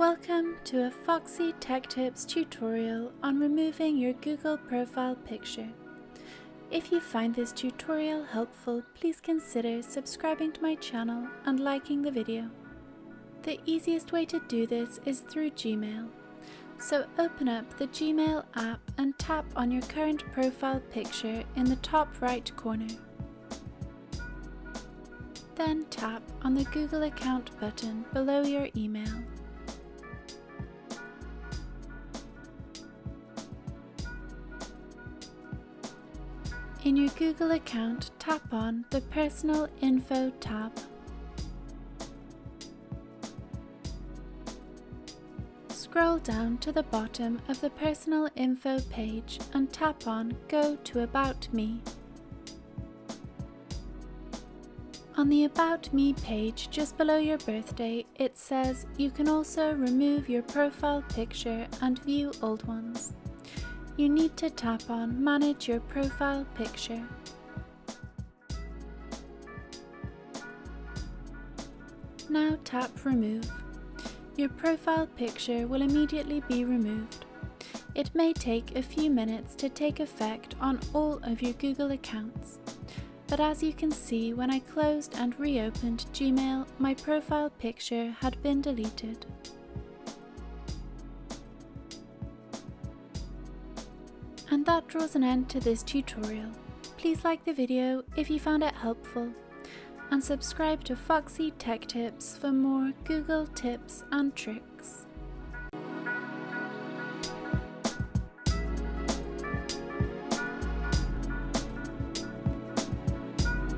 Welcome to a Foxy Tech Tips tutorial on removing your Google profile picture. If you find this tutorial helpful, please consider subscribing to my channel and liking the video. The easiest way to do this is through Gmail. So open up the Gmail app and tap on your current profile picture in the top right corner. Then tap on the Google account button below your email. In your Google account, tap on the Personal Info tab. Scroll down to the bottom of the Personal Info page and tap on Go to About Me. On the About Me page just below your birthday, it says you can also remove your profile picture and view old ones. You need to tap on Manage Your Profile Picture. Now tap Remove. Your profile picture will immediately be removed. It may take a few minutes to take effect on all of your Google accounts. But as you can see, when I closed and reopened Gmail, my profile picture had been deleted. And that draws an end to this tutorial. Please like the video if you found it helpful, and subscribe to Foxy Tech Tips for more Google tips and tricks.